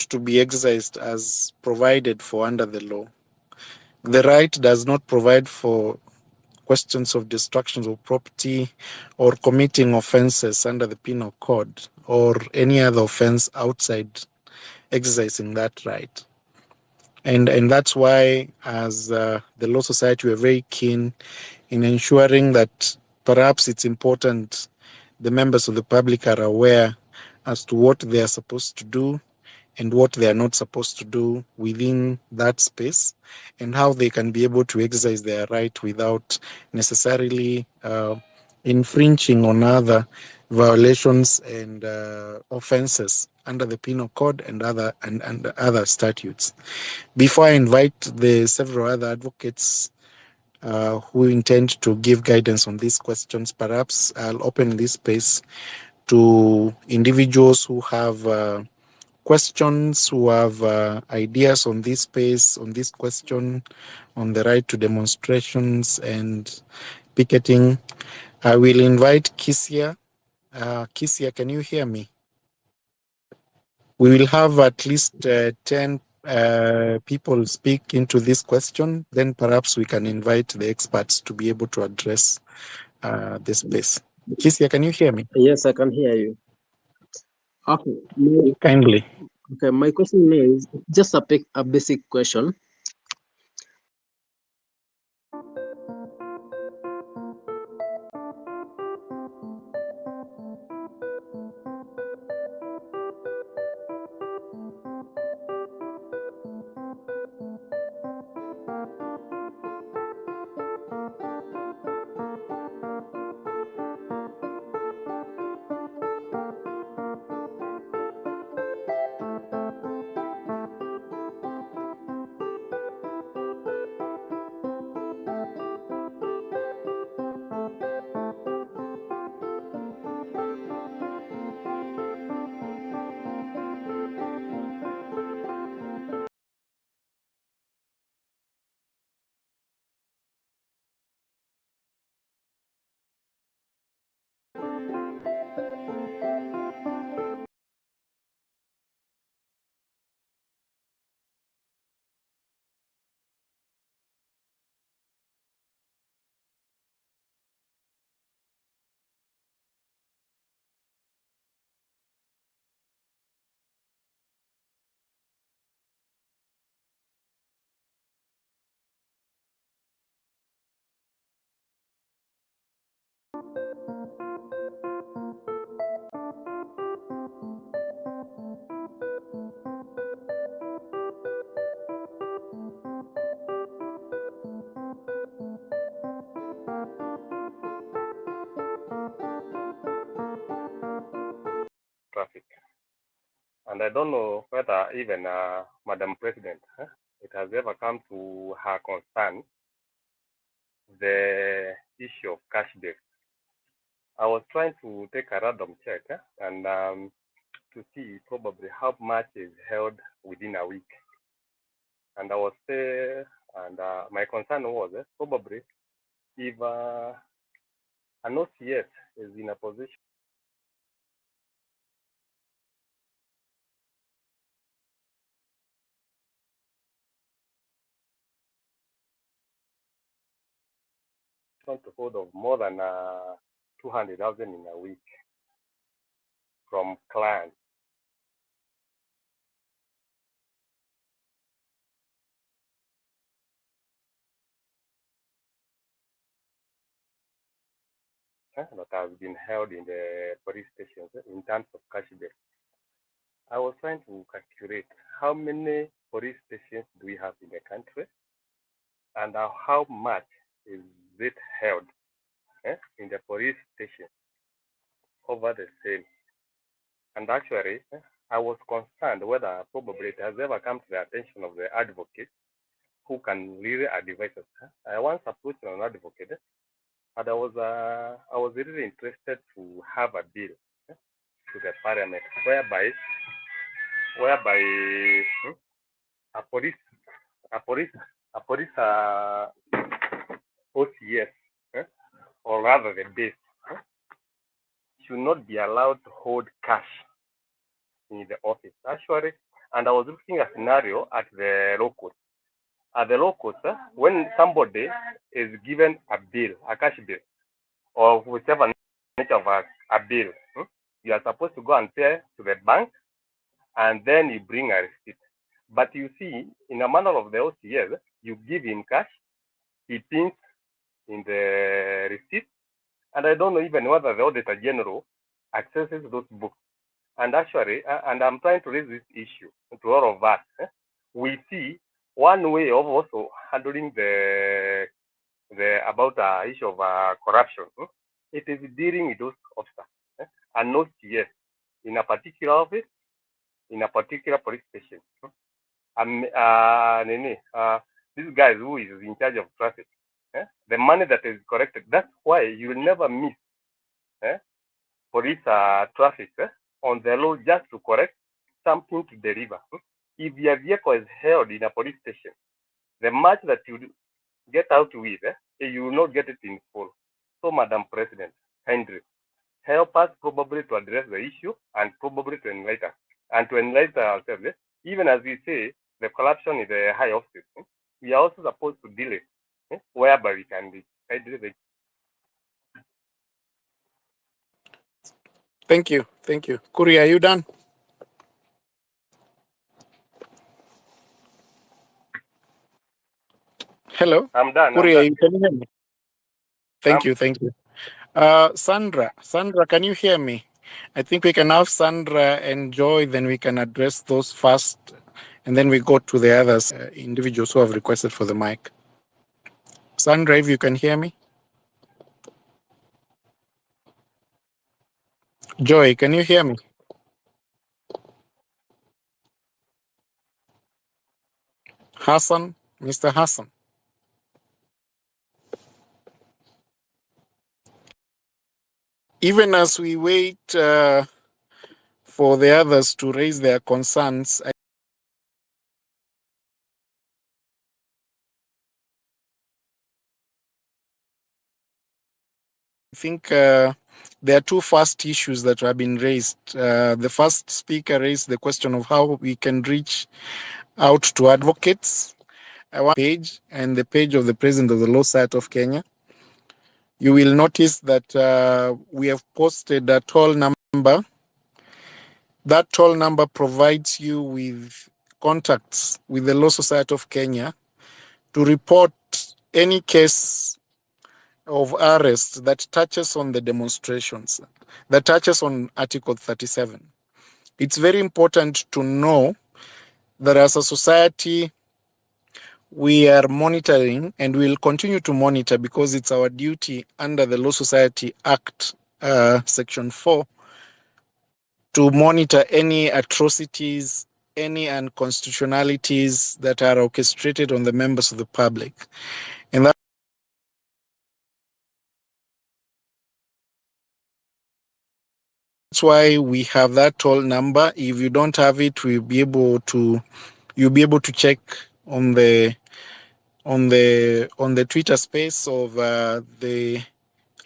to be exercised as provided for under the law. The right does not provide for questions of destruction of property or committing offenses under the Penal Code or any other offense outside exercising that right. And that's why, as the Law Society, we're very keen in ensuring that perhaps it's important the members of the public are aware as to what they are supposed to do and what they are not supposed to do within that space, and how they can be able to exercise their right without necessarily infringing on other violations and offenses under the Penal Code and other statutes. Before I invite the several other advocates who intend to give guidance on these questions, perhaps I'll open this space to individuals who have questions, who have ideas on this space, on this question, on the right to demonstrations and picketing. I will invite Kisia. Kisia, can you hear me? We will have at least 10 people speak into this question. Then perhaps we can invite the experts to be able to address this space. Kisia, can you hear me? Yes, I can hear you. Okay. Kindly. Okay, my question is just a basic question. Traffic. And I don't know whether even Madam President, it has ever come to her concern, the issue of cash bail. I was trying to take a random check and to see probably how much is held within a week. And I was there, and my concern was probably if an OCS is in a position to hold of more than 200,000 in a week from clients. That has been held in the police stations in terms of cash bail. I was trying to calculate how many police stations do we have in the country, and how much is it held in the police station over the same. And actually, I was concerned whether probably it has ever come to the attention of the advocate who can really advise us. I once approached an advocate, and I was really interested to have a bill to the parliament whereby a police OCS or rather the base should not be allowed to hold cash in the office. Actually, And I was looking at a scenario at the low court. At the low court, when somebody is given a bill, a cash bill, or whichever nature of a bill, you are supposed to go and pay to the bank, and then you bring a receipt. But you see, in a manner of the OCS, you give in cash, he pins in the receipt, and I don't know even whether the Auditor General accesses those books. And actually, and I'm trying to raise this issue to all of us. We see one way of also handling the about issue of corruption. It is dealing with those officers and not CS in a particular office, in a particular police station. This guy who is in charge of traffic, the money that is collected, that's why you will never miss police traffic on the road just to correct something to deliver. If your vehicle is held in a police station, the much that you get out with, you will not get it in full. So, Madam President, Henry, help us probably to address the issue and probably to enlighten us. And to enlighten ourselves, even as we say, the corruption is a high office, we are also supposed to deal it, whereby we can be. Thank you. Thank you. Kuri, are you done? Hello? I'm done. Kuri, I'm done. can you hear me? Thank you. Thank you. Sandra, can you hear me? I think we can have Sandra and Joy, then we can address those first, and then we go to the others, individuals who have requested for the mic. Sandra, if you can hear me. Joy, can you hear me? Hassan, Mr. Hassan. Even as we wait for the others to raise their concerns, I think there are two first issues that have been raised. The first speaker raised the question of how we can reach out to advocates. I want page and the page of the President of the Law Society of Kenya. You will notice that we have posted a toll number. That toll number provides you with contacts with the Law Society of Kenya to report any case of arrest that touches on the demonstrations, that touches on Article 37. It's very important to know that as a society, we are monitoring and will continue to monitor because it's our duty under the Law Society Act, Section 4, to monitor any atrocities, any unconstitutionalities that are orchestrated on the members of the public. And that's why we have that toll number. If you don't have it, you'll be able to check on the Twitter space of the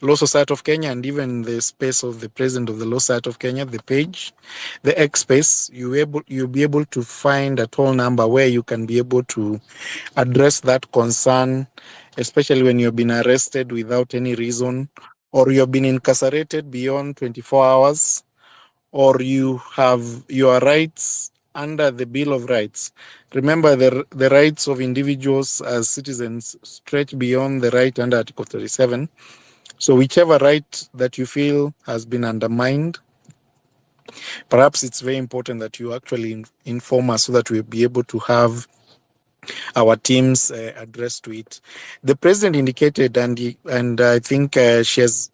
Law Society of Kenya and even the space of the President of the Law Society of Kenya, the page, the X space. You'll be able to find a toll number where you can be able to address that concern, especially when you've been arrested without any reason, or you've been incarcerated beyond 24 hours, or you have your rights under the Bill of Rights. Remember, the rights of individuals as citizens stretch beyond the right under Article 37. So whichever right that you feel has been undermined, perhaps it's very important that you actually inform us so that we'll be able to have our teams address to it. The President indicated, and I think she has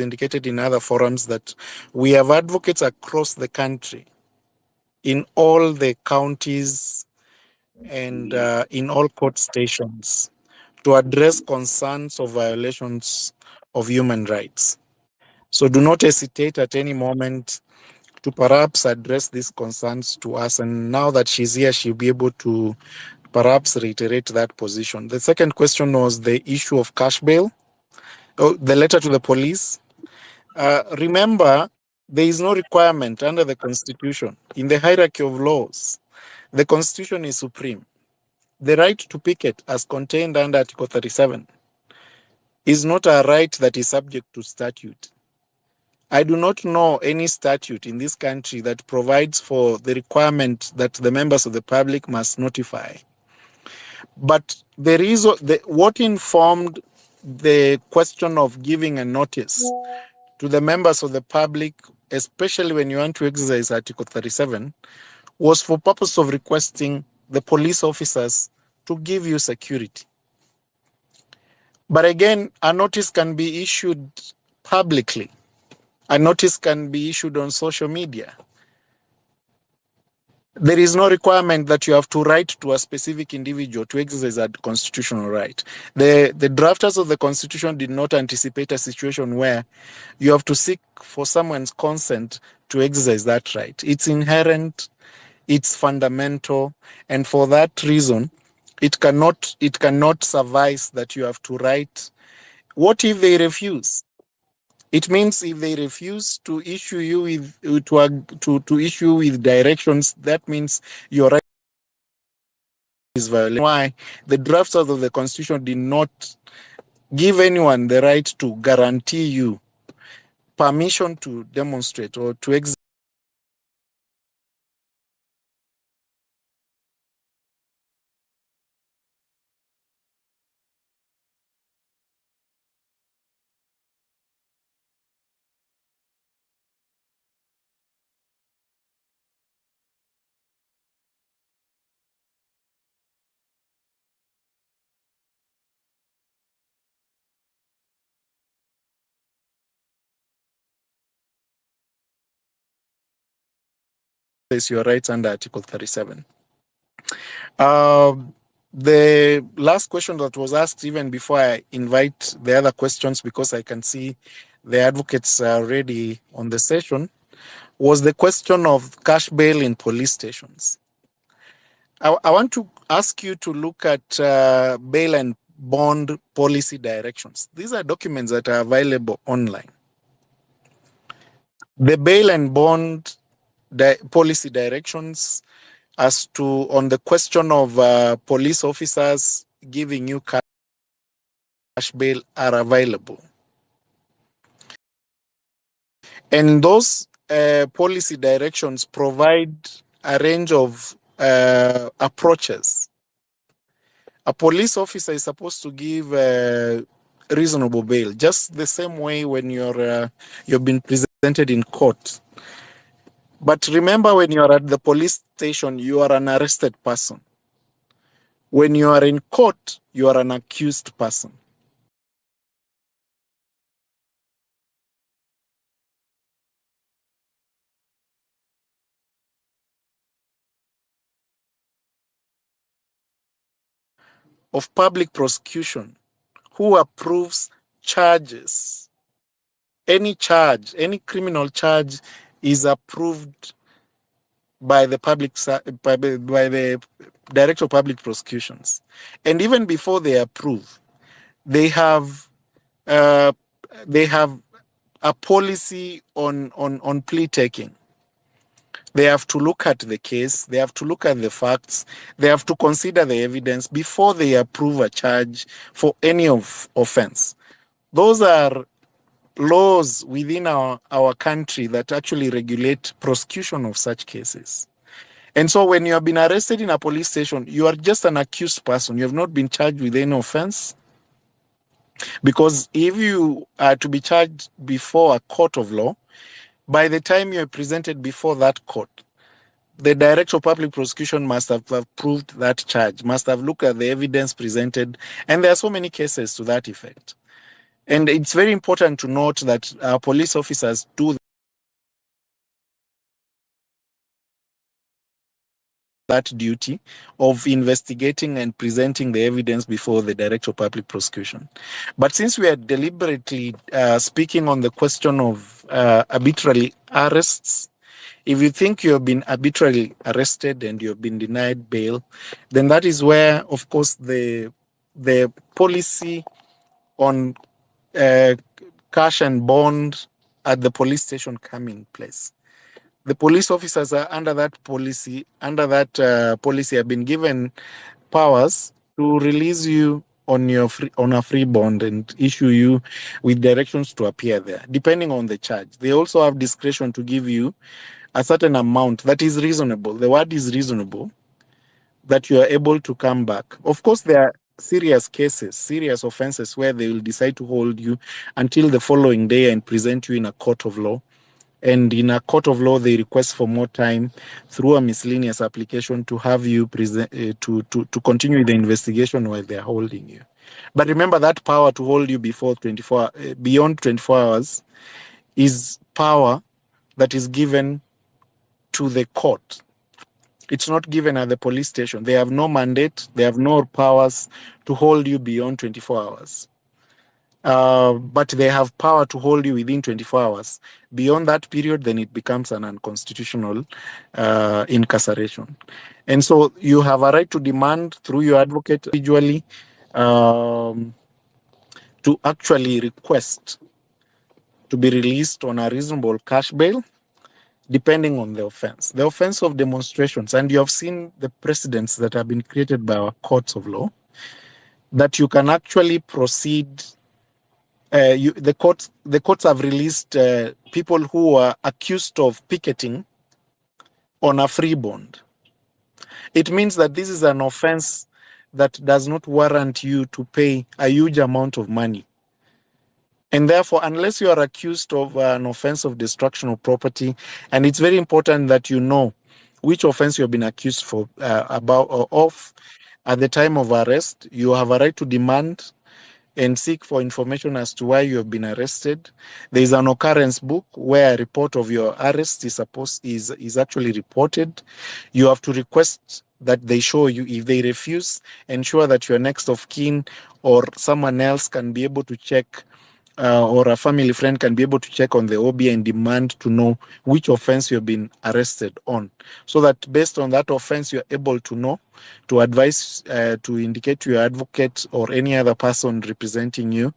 indicated in other forums, that we have advocates across the country, in all the counties and in all court stations, to address concerns of violations of human rights. So do not hesitate at any moment to perhaps address these concerns to us. And now that she's here, she'll be able to perhaps reiterate that position. The second question was the issue of cash bail, the letter to the police. Remember, There is no requirement under the Constitution. In the hierarchy of laws, the Constitution is supreme. The right to picket, as contained under Article 37, is not a right that is subject to statute. I do not know any statute in this country that provides for the requirement that the members of the public must notify. But there is what informed the question of giving a notice to the members of the public, especially when you want to exercise Article 37, was for purpose of requesting the police officers to give you security. But again, a notice can be issued publicly. A notice can be issued on social media. There is no requirement that you have to write to a specific individual to exercise that constitutional right. The drafters of the Constitution did not anticipate a situation where you have to seek for someone's consent to exercise that right. It's inherent, it's fundamental, and for that reason, it cannot suffice that you have to write. What if they refuse? It means if they refuse to issue you with to issue with directions, that means your right is violated. Why the drafters of the Constitution did not give anyone the right to guarantee you permission to demonstrate or to exercise your rights under Article 37. The last question that was asked, even before I invite the other questions, because I can see the advocates are already on the session, was the question of cash bail in police stations. I want to ask you to look at bail and bond policy directions. These are documents that are available online. The bail and bond policy directions as to on the question of police officers giving you cash bail are available. And those policy directions provide a range of approaches. A police officer is supposed to give reasonable bail, just the same way when you've been presented in court. But remember, when you are at the police station, you are an arrested person. When you are in court, you are an accused person. Of public prosecution, who approves charges. Any charge, any criminal charge is approved by the by the Director of Public Prosecutions. And even before they approve, they have a policy on plea taking. They have to look at the case, they have to look at the facts, they have to consider the evidence before they approve a charge for any offense. Those are laws within our country that actually regulate prosecution of such cases. And so when you have been arrested in a police station, you are just an accused person. You have not been charged with any offense. Because if you are to be charged before a court of law, by the time you are presented before that court, the Director of Public Prosecution must have approved that charge, must have looked at the evidence presented. And there are so many cases to that effect. And it's very important to note that our police officers do that duty of investigating and presenting the evidence before the Director of Public Prosecution. But since we are deliberately speaking on the question of arbitrary arrests, if you think you have been arbitrarily arrested and you have been denied bail, then that is where, of course, the policy on cash and bond at the police station come in place. The police officers are under that policy, have been given powers to release you on a free bond and issue you with directions to appear there, depending on the charge. They also have discretion to give you a certain amount that is reasonable. The word is reasonable, that you are able to come back. Of course, there are serious cases, serious offenses where they will decide to hold you until the following day and present you in a court of law. And in a court of law, they request for more time through a miscellaneous application to have you present to continue the investigation while they are holding you. But remember, that power to hold you beyond 24 hours is power that is given to the court. It's not given at the police station. They have no mandate. They have no powers to hold you beyond 24 hours. But they have power to hold you within 24 hours. Beyond that period, then it becomes an unconstitutional incarceration. And so you have a right to demand through your advocate individually to actually request to be released on a reasonable cash bail, depending on the offense. The offense of demonstrations, and you have seen the precedents that have been created by our courts of law, that you can actually proceed. The courts have released people who are accused of picketing on a free bond. It means that this is an offense that does not warrant you to pay a huge amount of money. And therefore, unless you are accused of an offense of destruction of property, and it's very important that you know which offense you have been accused of at the time of arrest, you have a right to demand and seek for information as to why you have been arrested. There is an occurrence book where a report of your arrest is actually reported. You have to request that they show you. If they refuse, ensure that your next of kin or someone else can be able to check, or a family friend can be able to check on the OB and demand to know which offense you have been arrested on, so that based on that offense, you are able to know, to advise, to indicate to your advocate or any other person representing you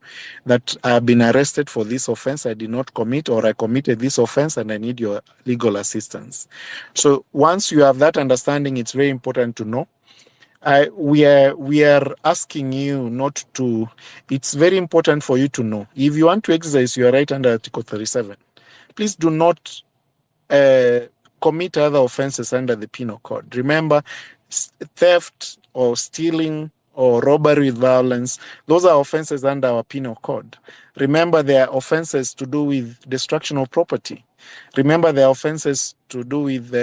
that I have been arrested for this offense, I did not commit, or I committed this offense and I need your legal assistance. So once you have that understanding, it's very important to know. We are asking you not to. It's very important for you to know, if you want to exercise your right under Article 37, please do not commit other offenses under the Penal Code. Remember, theft or stealing or robbery with violence, those are offenses under our Penal Code. Remember, there are offenses to do with destruction of property. Remember, there are offenses to do with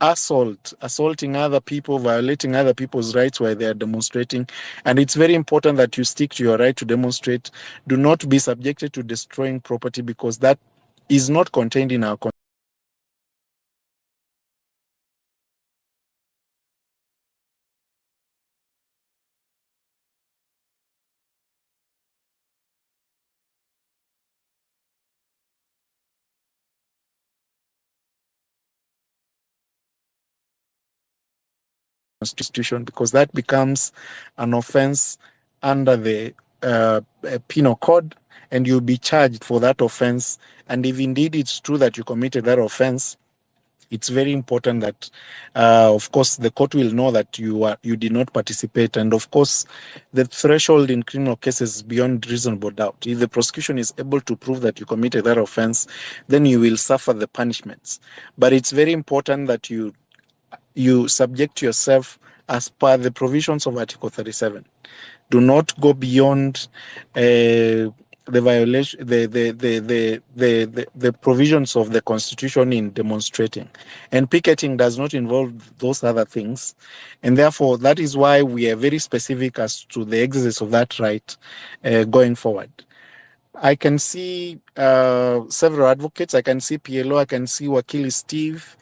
assaulting other people, violating other people's rights while they are demonstrating. And it's very important that you stick to your right to demonstrate. Do not be subjected to destroying property, because that is not contained in our Constitution, because that becomes an offense under the Penal Code, and you'll be charged for that offense. And if indeed it's true that you committed that offense, it's very important that, of course, the court will know that you did not participate. And of course, the threshold in criminal cases is beyond reasonable doubt. If the prosecution is able to prove that you committed that offense, then you will suffer the punishments. But it's very important that you subject yourself as per the provisions of Article 37. Do not go beyond the violation, the provisions of the Constitution in demonstrating. And picketing does not involve those other things. And therefore, that is why we are very specific as to the exercise of that right going forward. I can see several advocates. I can see PLO. I can see Wakili Steve.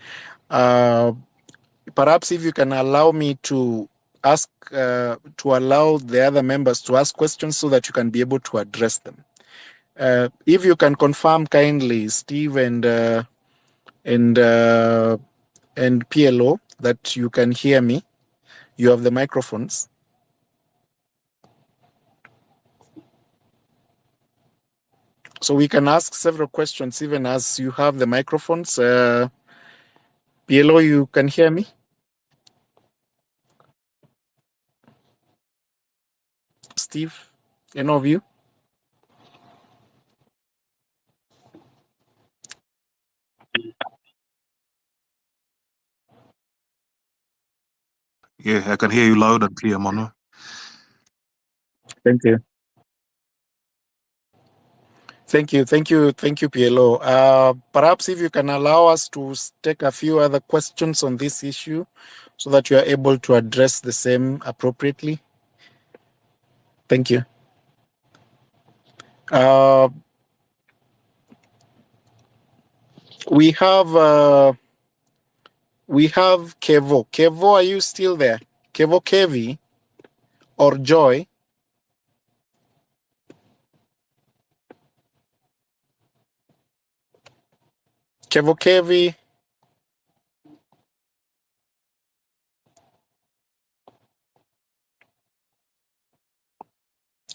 Perhaps if you can allow me to ask, to allow the other members to ask questions so that you can be able to address them. If you can confirm kindly, Steve and PLO, that you can hear me. You have the microphones. So we can ask several questions even as you have the microphones. PLO, you can hear me? Steve, any of you? Yeah, I can hear you loud and clear, Manu. Thank you. Thank you, PLO. Perhaps if you can allow us to take a few other questions on this issue so that you are able to address the same appropriately. Thank you. We have Kevo. Kevo, are you still there? Kevo Kevi or Joy? Kevo Kevi.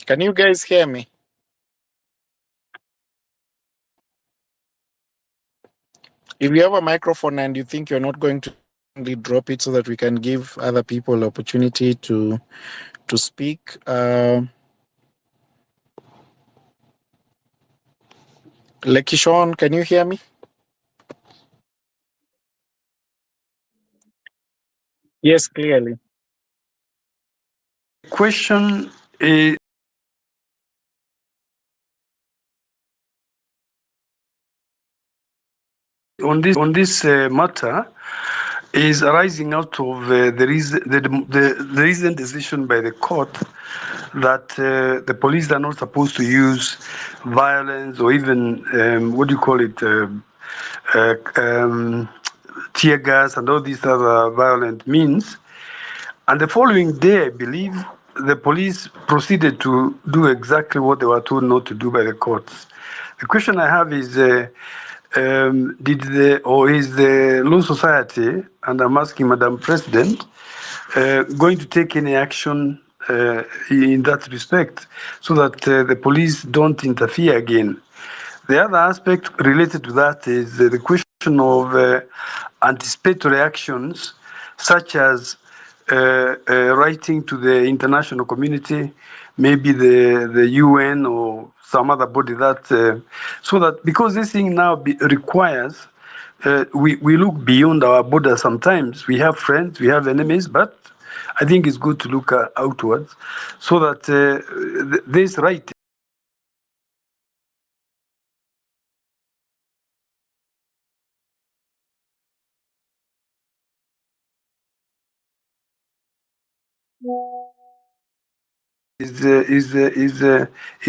Can you guys hear me? If you have a microphone and you think you're not going to drop it so that we can give other people opportunity to speak. Lekishon, can you hear me? Yes, clearly. Question is on this matter is arising out of the recent decision by the court that the police are not supposed to use violence or even what do you call it tear gas and all these other violent means. And the following day, I believe, the police proceeded to do exactly what they were told not to do by the courts. The question I have is, is the Law Society, and I'm asking Madam President, going to take any action in that respect so that the police don't interfere again? The other aspect related to that is the question of anticipatory actions, such as writing to the international community, maybe the UN or some other body that, so that because this thing now requires, we look beyond our borders sometimes. We have friends, we have enemies, but I think it's good to look outwards so that this right is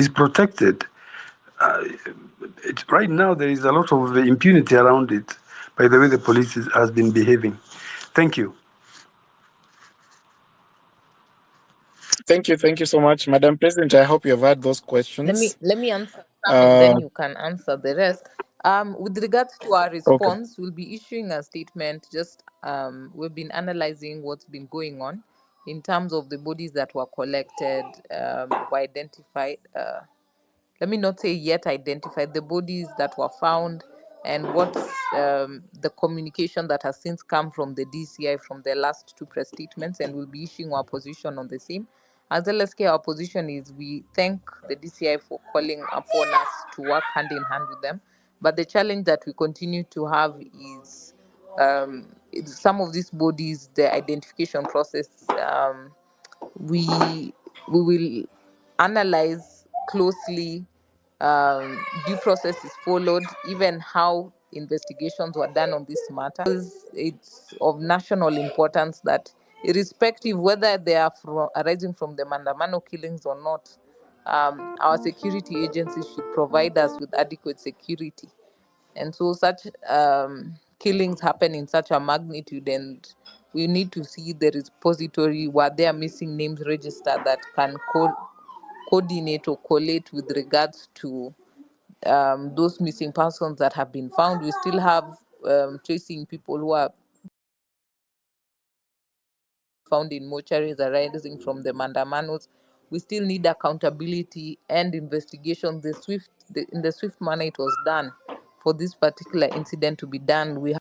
protected. Right now there is a lot of impunity around it by the way the police has been behaving. Thank you. Thank you so much, Madam President. I hope you have had those questions. Let me answer some, and then you can answer the rest. With regards to our response, we'll be issuing a statement. We've been analyzing what's been going on in terms of the bodies that were collected, were identified. Let me not say yet identified, the bodies that were found, and what the communication that has since come from the DCI from the last two press statements, and we'll be issuing our position on the same. As LSK, our position is we thank the DCI for calling upon us to work hand in hand with them. But the challenge that we continue to have is some of these bodies, the identification process, we will analyze closely, due process is followed, even how investigations were done on this matter. It's of national importance that irrespective whether they are arising from the Mandamano killings or not, our security agencies should provide us with adequate security. And so such killings happen in such a magnitude, and we need to see the repository where there are missing names register that can coordinate or collate with regards to those missing persons that have been found. We still have tracing people who are found in mortuaries arising from the Mandamanos. we still need accountability and investigation. In the swift manner it was done for this particular incident to be done. We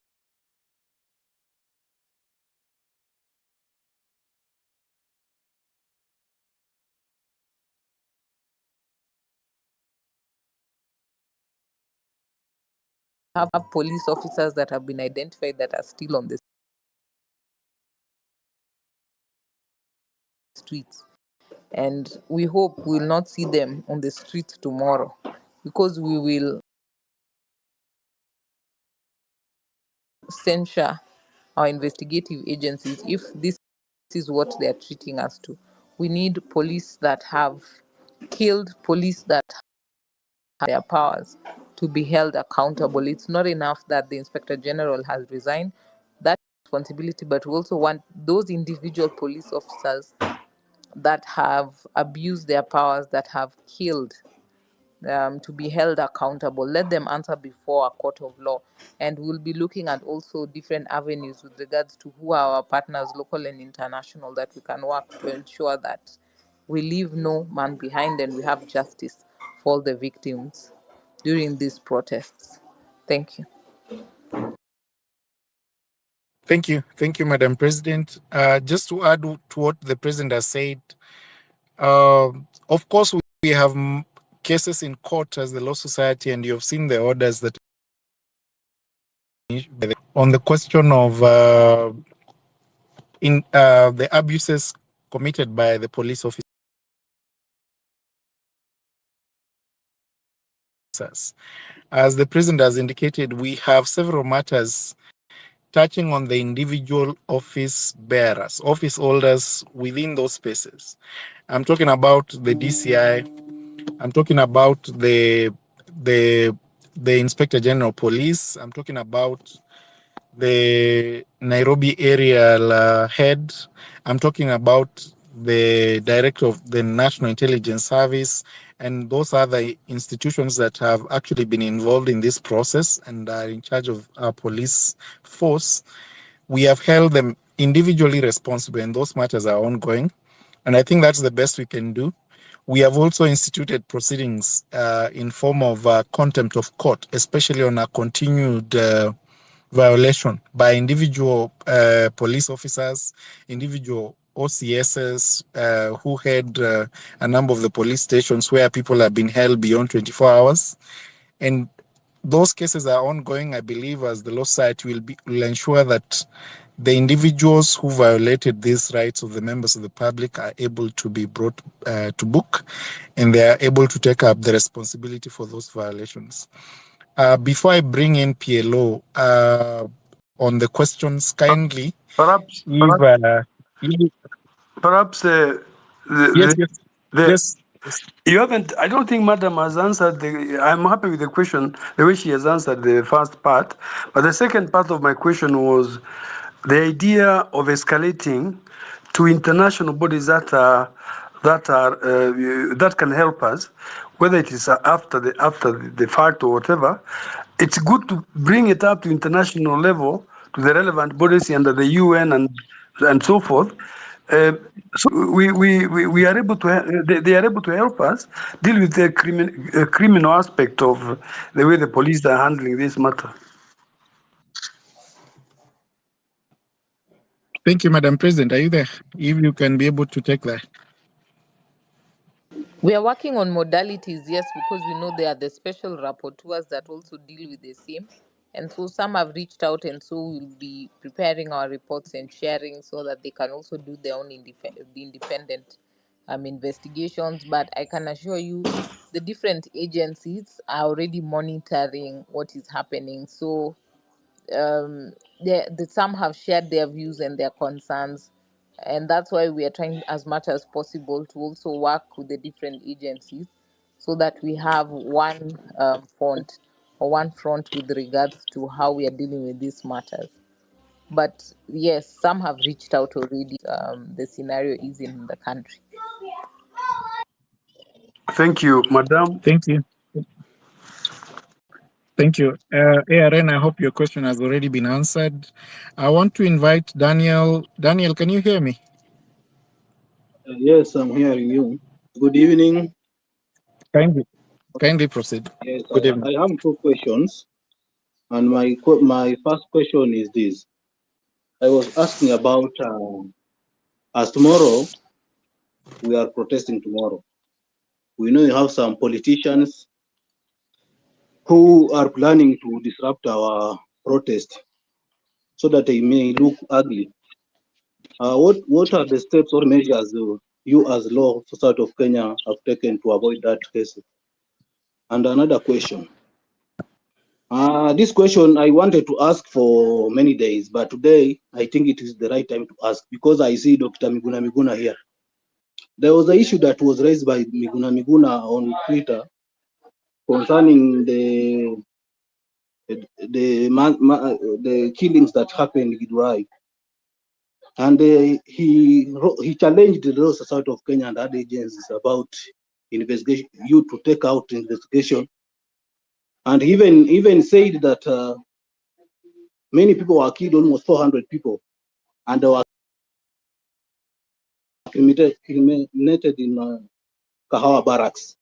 have police officers that have been identified that are still on the streets, and we hope we will not see them on the streets tomorrow, because we will censure our investigative agencies if this is what they are treating us to. We need police that have killed, police that have their powers, to be held accountable. It's not enough that the Inspector General has resigned. That responsibility, but we also want those individual police officers that have abused their powers, that have killed, to be held accountable. Let them answer before a court of law. And we'll be looking at also different avenues with regards to who are our partners, local and international, that we can work to ensure that we leave no man behind and we have justice for all the victims during these protests. Thank you. Thank you, Madam President. Just to add to what the President has said, of course, we have cases in court as the Law Society, and you've seen the orders that on the question of the abuses committed by the police officers. As the President has indicated, we have several matters touching on the individual office bearers, office holders within those spaces. I'm talking about the DCI. I'm talking about the Inspector General Police. I'm talking about the Nairobi area head. I'm talking about the director of the National Intelligence Service, and those other institutions that have actually been involved in this process and are in charge of our police force. We have held them individually responsible, and those matters are ongoing. And I think that's the best we can do. We have also instituted proceedings in form of contempt of court, especially on a continued violation by individual police officers, individual OCSs who had a number of the police stations where people have been held beyond 24 hours. And those cases are ongoing. I believe as the Law Society will ensure that the individuals who violated these rights of the members of the public are able to be brought to book, and they are able to take up the responsibility for those violations. Before I bring in PLO on the questions, kindly, Perhaps, yes. You haven't. I don't think Madam has answered I'm happy with the question, the way she has answered the first part. But the second part of my question was the idea of escalating to international bodies that can help us, whether it is after the fact or whatever. It's good to bring it up to international level, to the relevant bodies under the UN and so forth. So we are able to they are able to help us deal with the criminal aspect of the way the police are handling this matter. Thank you, Madam President. Are you there? If you can be able to take that. We are working on modalities, yes, because we know there are the special rapporteurs that also deal with the same. And so some have reached out, and so we'll be preparing our reports and sharing so that they can also do their own independent investigations. But I can assure you the different agencies are already monitoring what is happening. So some have shared their views and their concerns, and that's why we are trying as much as possible to also work with the different agencies so that we have one front with regards to how we are dealing with these matters. But yes, some have reached out already. The scenario is in the country. Thank you, Madam. Thank you. Thank you. ARN, I hope your question has already been answered. I want to invite Daniel. Daniel, can you hear me? Yes, I'm hearing you. Good evening. Kindly proceed. Yes, Good evening. I have two questions, and my first question is this: I was asking about as tomorrow we are protesting tomorrow. We know you have some politicians who are planning to disrupt our protest so that they may look ugly. What are the steps or measures you as law society of Kenya have taken to avoid that case? And another question. This question I wanted to ask for many days, but today I think it is the right time to ask because I see Dr. Miguna Miguna here. There was an issue that was raised by Miguna Miguna on Twitter concerning the killings that happened in Githurai. And he challenged the Law Society of Kenya and other agencies about investigation, you to take out investigation, and even said that many people were killed, almost 400 people, and they were cremated in Kahawa barracks.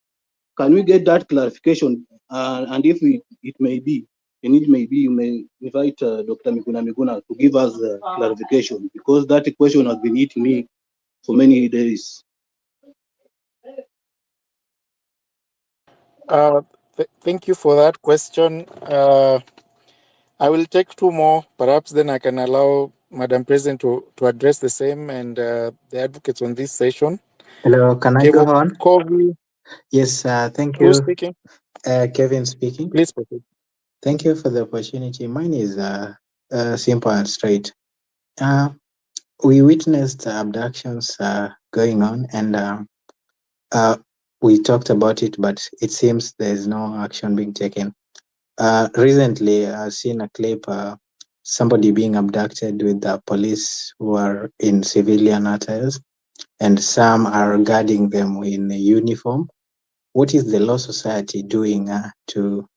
Can we get that clarification? And if it may be, you may invite Dr. Miguna Miguna to give us clarification because that question has been eating me for many days. Thank you for that question. I will take two more. Perhaps then I can allow Madam President to address the same and the advocates on this session. Hello, can I go on? Yes, thank you. Who's speaking? Kevin speaking. Please proceed. Thank you for the opportunity. Mine is simple and straight. We witnessed abductions going on, and we talked about it, but it seems there's no action being taken. Recently, I've seen a clip, somebody being abducted with the police who are in civilian attires, and some are guarding them in uniform. What is the Law Society doing to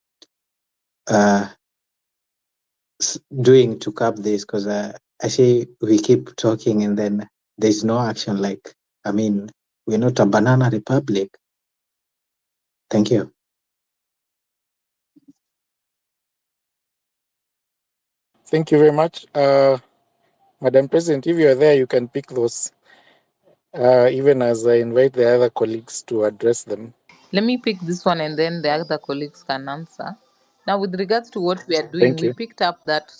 curb this? Because I see we keep talking and then there's no action. Like, I mean, we're not a banana republic. Thank you. Thank you very much. Madam President, if you are there, you can pick those, even as I invite the other colleagues to address them. Let me pick this one and then the other colleagues can answer. Now, with regards to what we are doing, we picked up that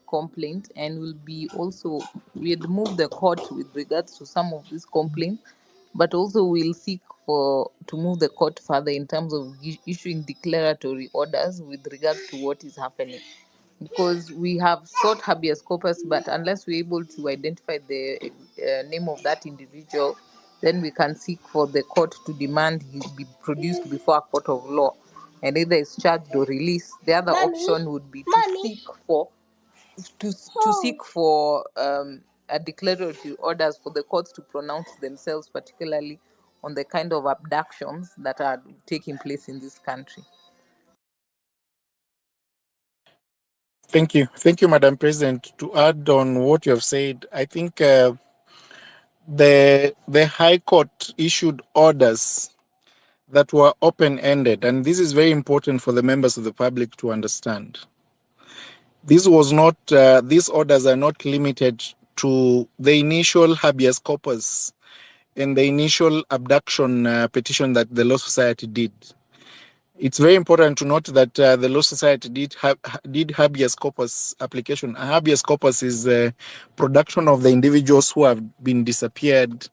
complaint and we had moved the court with regards to some of these complaints, but also we'll seek to move the court further in terms of issuing declaratory orders with regards to what is happening. Because we have sought habeas corpus, but unless we're able to identify the name of that individual, then we can seek for the court to demand he be produced before a court of law and either is charged or released. The other option would be to seek for a declaratory orders for the courts to pronounce themselves, particularly on the kind of abductions that are taking place in this country. Thank you, Madam President. To add on what you have said, I think the High Court issued orders that were open-ended, and this is very important for the members of the public to understand. This was not; these orders are not limited to the initial habeas corpus and the initial abduction petition that the Law Society did. It's very important to note that the Law Society did habeas corpus application. A habeas corpus is a production of the individuals who have been disappeared,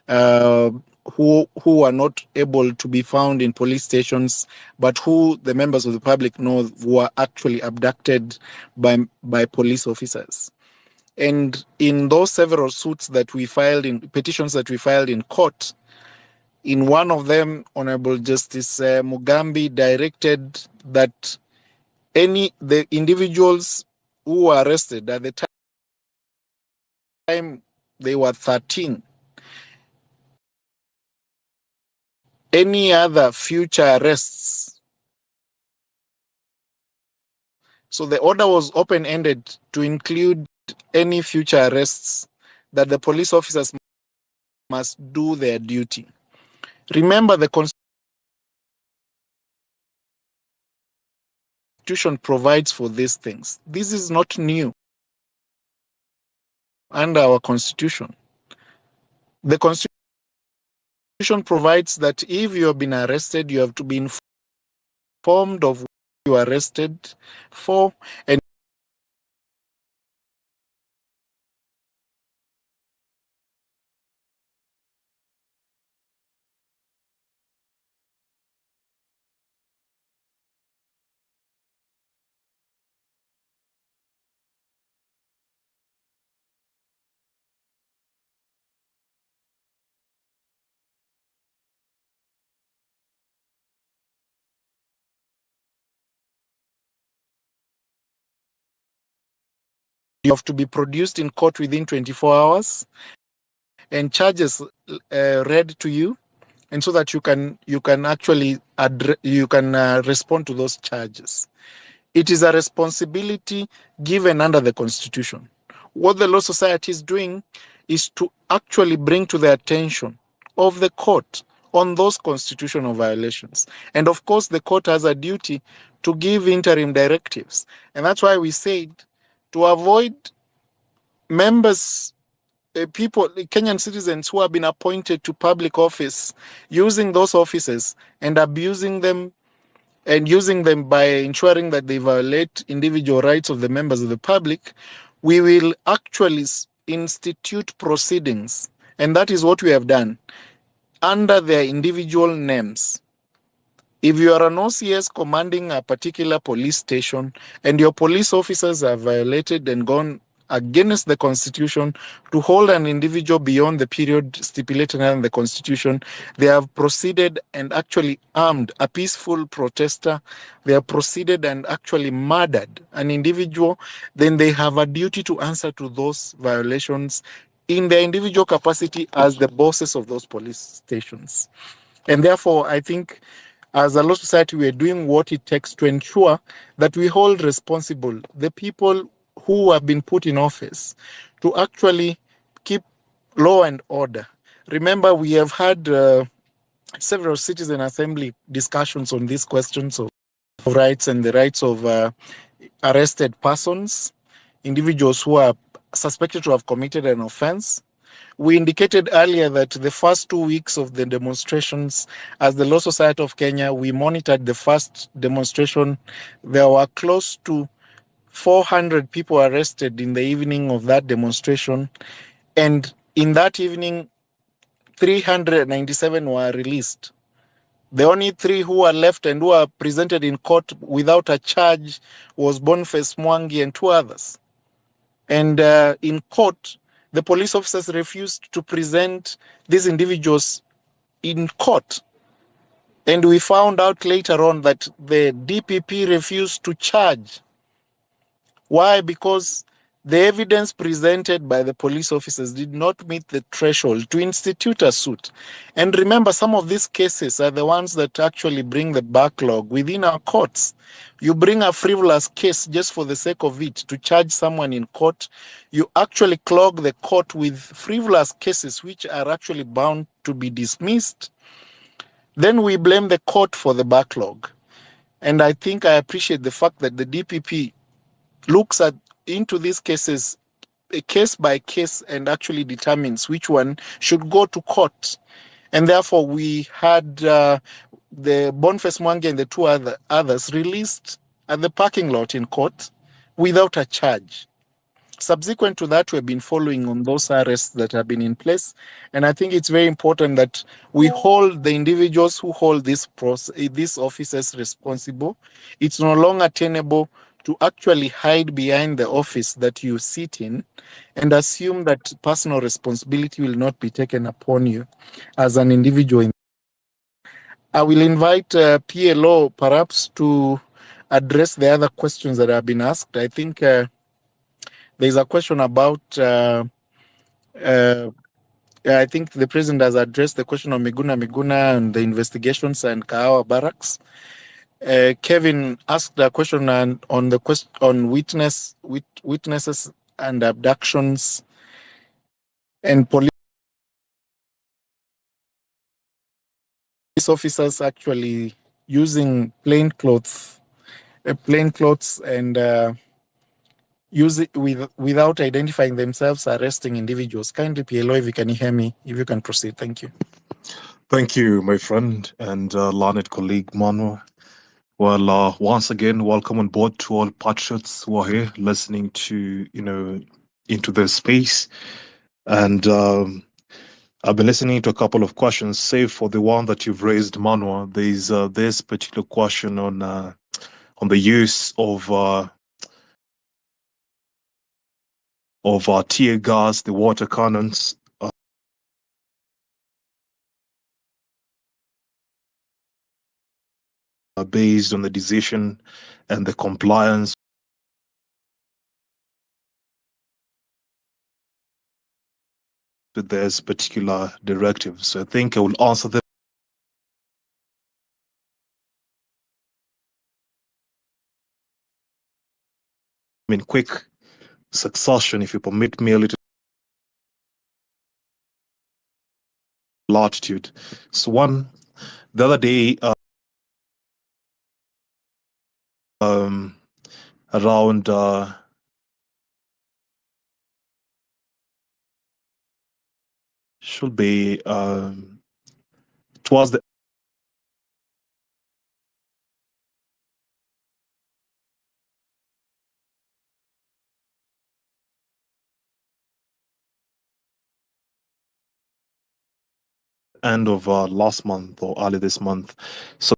who are not able to be found in police stations, but who the members of the public know were actually abducted by police officers. And in those several suits that we filed in petitions that we filed in court, in one of them, Honorable Justice Mugambi directed that the individuals who were arrested at the time they were 13, any other future arrests. So the order was open-ended to include any future arrests, that the police officers must do their duty. Remember, the Constitution provides for these things. This is not new under our Constitution. The Constitution provides that if you have been arrested, you have to be informed of what you are arrested for, and you have to be produced in court within 24 hours and charges read to you, and so that you can actually respond to those charges. It is a responsibility given under the Constitution. What the Law Society is doing is to actually bring to the attention of the court on those constitutional violations. And of course, the court has a duty to give interim directives. And that's why we said, to avoid members, people, Kenyan citizens who have been appointed to public office, using those offices and abusing them and using them by ensuring that they violate individual rights of the members of the public, we will actually institute proceedings. And that is what we have done under their individual names. If you are an OCS commanding a particular police station and your police officers have violated and gone against the Constitution to hold an individual beyond the period stipulated in the Constitution, they have proceeded and actually armed a peaceful protester. They have proceeded and actually murdered an individual. Then they have a duty to answer to those violations in their individual capacity as the bosses of those police stations. And therefore, I think as a Law Society, we are doing what it takes to ensure that we hold responsible the people who have been put in office to actually keep law and order. Remember, we have had several citizen assembly discussions on these questions of rights and the rights of arrested persons, individuals who are suspected to have committed an offense. We indicated earlier that the first 2 weeks of the demonstrations, as the Law Society of Kenya, we monitored the first demonstration. There were close to 400 people arrested in the evening of that demonstration. And in that evening, 397 were released. The only 3 who were left and who were presented in court without a charge was Boniface Mwangi and 2 others. And in court, the police officers refused to present these individuals in court. And we found out later on that the DPP refused to charge. Why? Because the evidence presented by the police officers did not meet the threshold to institute a suit. And remember, some of these cases are the ones that actually bring the backlog within our courts. You bring a frivolous case just for the sake of it to charge someone in court. You actually clog the court with frivolous cases which are actually bound to be dismissed. Then we blame the court for the backlog. And I think I appreciate the fact that the DPP looks into these cases case by case and actually determines which one should go to court. And therefore, we had the Boniface Mwangi and the 2 others released at the parking lot in court without a charge. Subsequent to that, we've been following on those arrests that have been in place. And I think it's very important that we hold the individuals who hold these offices responsible. It's no longer tenable to actually hide behind the office that you sit in and assume that personal responsibility will not be taken upon you as an individual. I will invite PLO perhaps to address the other questions that have been asked. I think there's a question about, I think the president has addressed the question of Miguna and the investigations and Kahawa Barracks. Kevin asked a question on the question on witnesses and abductions and police officers actually using plain clothes and use it without identifying themselves, arresting individuals. Kindly, PLO, if you can hear me, if you can proceed. Thank you. Thank you, my friend and learned colleague Manuel. Well, once again, welcome on board to all patriots who are here listening to, into the space. And I've been listening to a couple of questions, save for the one that you've raised, Manuel. There's this particular question on the use of tear gas, the water cannons. Based on the decision and the compliance with this particular directive. So I think I will answer them in quick succession, if you permit me a little latitude. So one, the other day, around should be towards the end of last month or early this month. So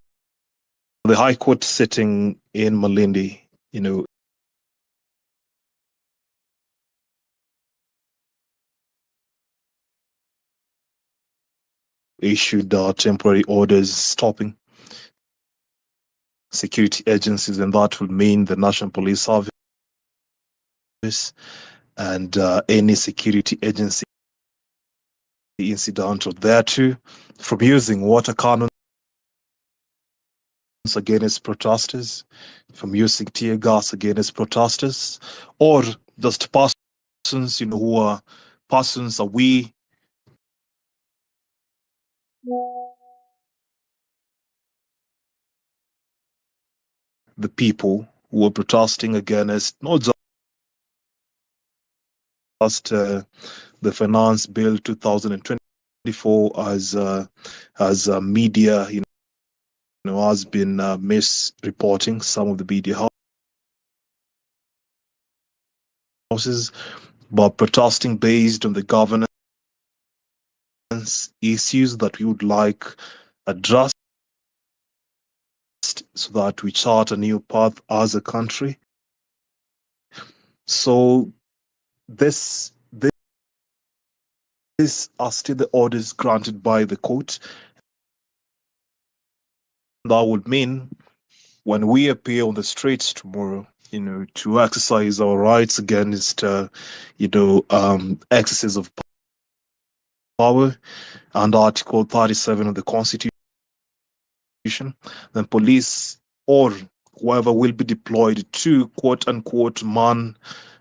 the High Court sitting in Malindi, issued temporary orders stopping security agencies, and that would mean the National Police Service and any security agency incidental thereto from using water cannons against protesters, from using tear gas against protesters, or just persons, who are persons we the people who are protesting against not just the Finance Bill 2024 as media, has been misreporting some of the media houses, but protesting based on the governance issues that we would like addressed so that we chart a new path as a country. So these are still the orders granted by the court. That would mean when we appear on the streets tomorrow, to exercise our rights against, excesses of power and Article 37 of the Constitution, then police or whoever will be deployed to quote unquote man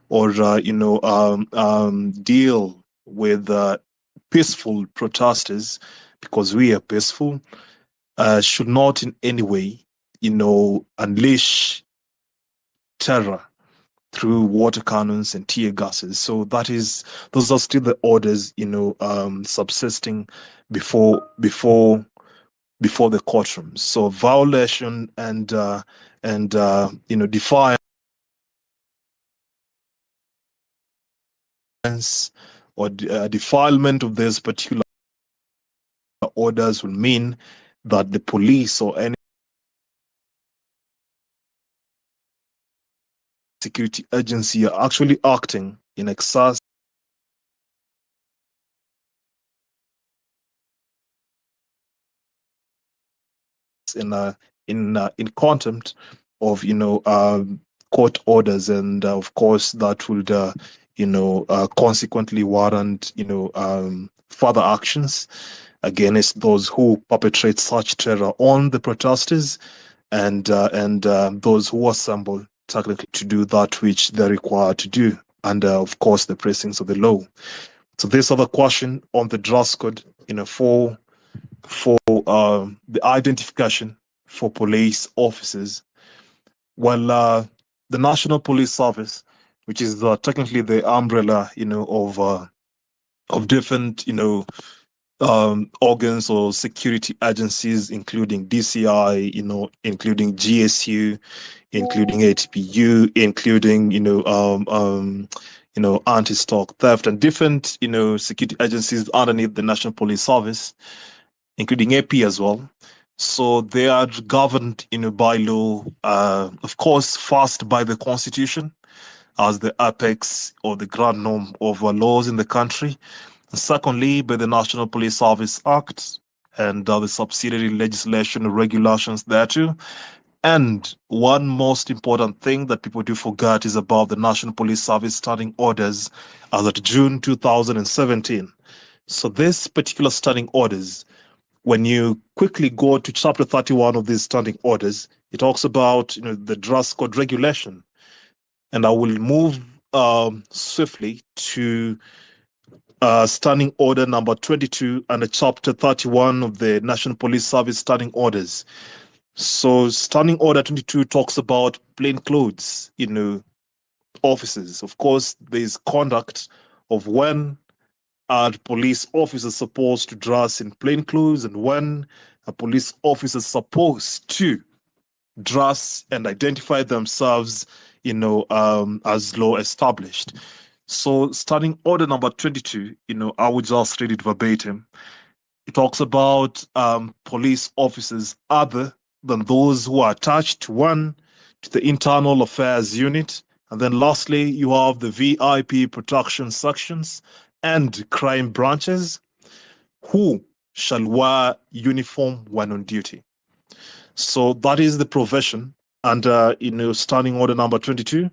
or deal with peaceful protesters, because we are peaceful, should not in any way unleash terror through water cannons and tear gases. So those are still the orders subsisting before the courtroom. So violation and defiance or defilement of these particular orders will mean that the police or any security agency are actually acting in excess in contempt of court orders, and of course that would consequently warrant further actions against those who perpetrate such terror on the protesters and those who assemble technically to do that which they're required to do under, of course, the precincts of the law. So this other question on the dress code, for for the identification for police officers. Well, the National Police Service, which is technically the umbrella, of different, organs or security agencies, including DCI, including GSU, including ATPU, including, anti-stock theft, and different, security agencies underneath the National Police Service, including AP as well. So they are governed, by law, of course, first by the Constitution as the apex or the grand norm of laws in the country. Secondly, by the National Police Service Act and the subsidiary legislation and regulations thereto. And one most important thing that people do forget is about the National Police Service standing orders as at June 2017. So this particular standing orders, when you quickly go to chapter 31 of these standing orders, it talks about the dress code regulation. And I will move swiftly to standing order number 22 and chapter 31 of the National Police Service standing orders. So standing order 22 talks about plain clothes, officers. Of course, there's conduct of when are police officers supposed to dress in plain clothes and when a police officer is supposed to dress and identify themselves, as law established. So standing order number 22, I would just read it verbatim. It talks about police officers other than those who are attached to the internal affairs unit. And then lastly, you have the VIP protection sections and crime branches who shall wear uniform when on duty. So that is the provision under, standing order number 22,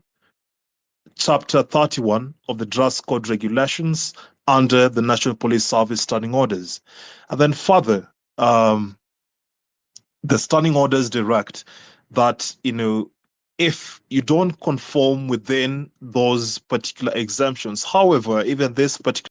chapter 31 of the dress code regulations under the National Police Service standing orders. And then further, the standing orders direct that, if you don't conform within those particular exemptions, however, even this particular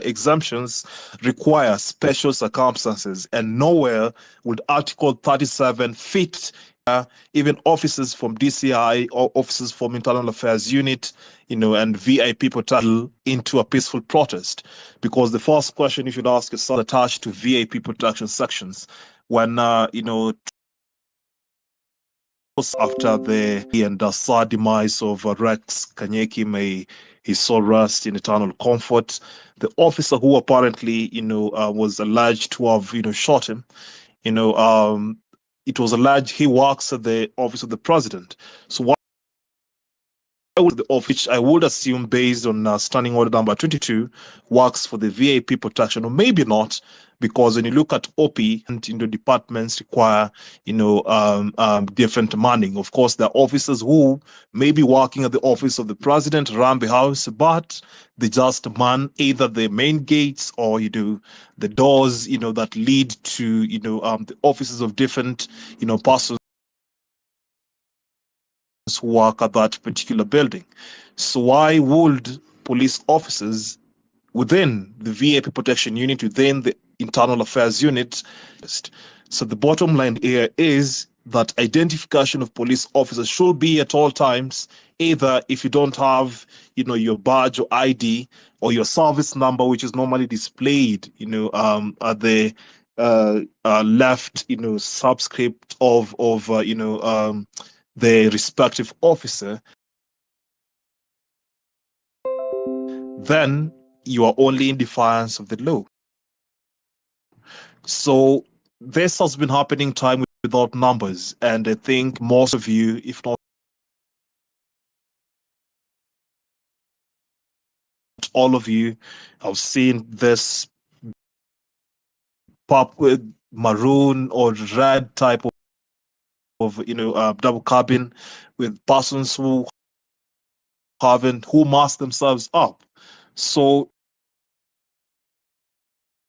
exemptions require special circumstances, and nowhere would Article 37 fit even officers from DCI or officers from Internal Affairs Unit, and VIP protection into a peaceful protest. Because the first question you should ask is attached to VIP protection sections when, after the and sad demise of Rex Kanyeki, may his soul rest in eternal comfort. The officer who apparently, was alleged to have, shot him, it was alleged he works at the office of the president. So why would the office, I would assume based on standing order number 22, works for the VIP protection, or maybe not, because when you look at OP and departments require different manning. Of course, there are officers who may be working at the office of the president around the house, but they just man either the main gates or the doors that lead to the offices of different persons who work at that particular building. So why would police officers within the VIP protection unit, within the internal affairs unit? So the bottom line here is that identification of police officers should be at all times, either if you don't have, your badge or ID or your service number, which is normally displayed, at the left, subscript of the respective officer, then you are only in defiance of the law. So this has been happening time without numbers, and I think most of you, if not all of you, have seen this maroon or red type of double cabin with persons who mask themselves up. So